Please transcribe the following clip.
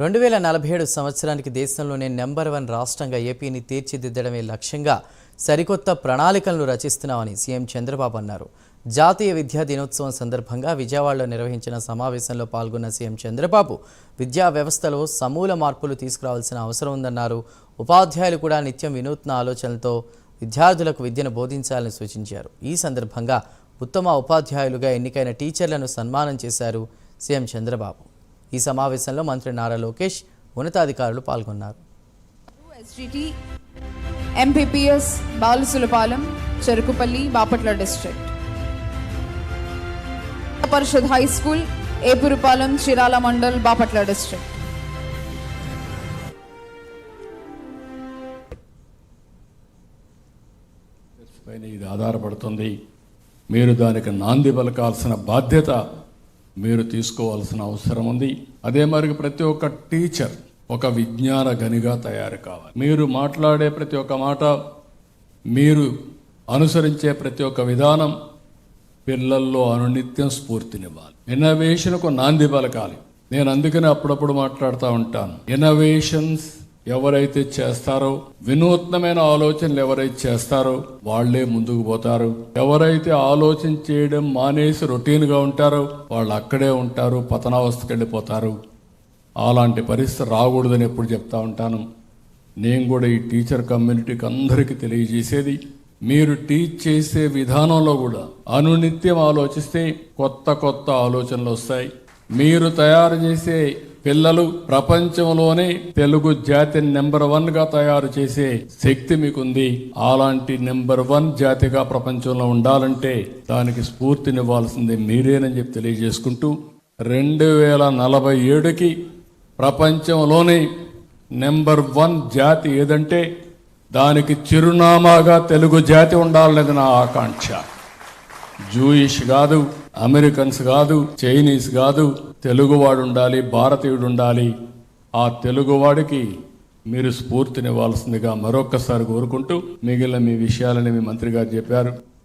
2047 సంవత్సరానికి దేశంలోనే నెంబర్ 1 రాష్ట్రంగా ఏపీని తీర్చిదిద్దడమే లక్ష్యంగా సరికొత్త ప్రణాళికలను రచిస్తున్నామని సీఎం చంద్రబాబు అన్నారు. జాతీయ విద్యా దినోత్సవం సందర్భంగా విజయవాడలో నిర్వహించిన సమావేశంలో పాల్గొన్న సీఎం చంద్రబాబు విద్యా వ్యవస్థలో సమూల మార్పులు తీసుకురావాల్సిన అవసరం ఉందన్నారు. ఉపాధ్యాయులు కూడా నిత్యం వినూత్న ఆలోచనలతో విద్యార్థులకు విద్యను బోధించాలని సూచించారు. ఈ సందర్భంగా ఉత్తమ ఉపాధ్యాయులుగా ఎన్నికైన టీచర్లను సన్మానం చేశారు సీఎం చంద్రబాబు. ఈ సమావేశంలో మంత్రి నారా లోకేష్, ఉన్నతాధికారులు పాల్గొన్నారు. SGT MPPS Balusulapalem, Cherukupalli, Bapatla district Parishad high school, Epurupalem, Chirala mandal, Bapatla district. ఇది ఆధారపడుతుంది. మీరు దానికి నాంది పలకాల్సిన బాధ్యత మీరు తీసుకోవాల్సిన అవసరం ఉంది. అదే మరి ప్రతి ఒక్క టీచర్ ఒక విజ్ఞాన గనిగా తయారు కావాలి. మీరు మాట్లాడే ప్రతి ఒక్క మాట, మీరు అనుసరించే ప్రతి ఒక్క విధానం పిల్లల్లో అనునిత్యం స్ఫూర్తినివ్వాలి. ఇన్నోవేషన్కు నాంది పలకాలి. నేను అందుకనే అప్పుడప్పుడు మాట్లాడుతూ ఉంటాను. ఇన్నోవేషన్స్ ఎవరైతే చేస్తారో, వినూత్నమైన ఆలోచనలు ఎవరైతే చేస్తారో వాళ్లే ముందుకు పోతారు. ఎవరైతే ఆలోచన చేయడం మానేసి రొటీన్గా ఉంటారో వాళ్ళు అక్కడే ఉంటారు, పతనావస్థకు వెళ్ళిపోతారు. అలాంటి పరిస్థితి రాకూడదని ఎప్పుడు చెప్తా ఉంటాను. నేను కూడా ఈ టీచర్ కమ్యూనిటీకి అందరికీ తెలియజేసేది, మీరు టీచ్ చేసే విధానంలో కూడా అనునిత్యం ఆలోచిస్తే కొత్త కొత్త ఆలోచనలు వస్తాయి. మీరు తయారు చేసే పిల్లలు ప్రపంచంలోనే తెలుగు జాతిని నెంబర్ 1గా తయారు చేసే శక్తి మీకుంది. అలాంటి నెంబర్ 1 జాతిగా ప్రపంచంలో ఉండాలంటే దానికి స్ఫూర్తినివ్వాల్సింది మీరేనని చెప్పి తెలియజేసుకుంటూ 2047కి ప్రపంచంలోనే నెంబర్ 1 జాతి ఏదంటే దానికి చిరునామాగా తెలుగు జాతి ఉండాలనేది నా ఆకాంక్ష. జూయిష్ కాదు, అమెరికన్స్ కాదు, చైనీస్ కాదు, తెలుగువాడు ఉండాలి, భారతీయుడు ఉండాలి. ఆ తెలుగువాడికి మీరు స్ఫూర్తినివ్వాల్సిందిగా మరొక్కసారి కోరుకుంటూ మిగిలిన మీ విషయాలని మీ మంత్రి గారు చెప్పారు.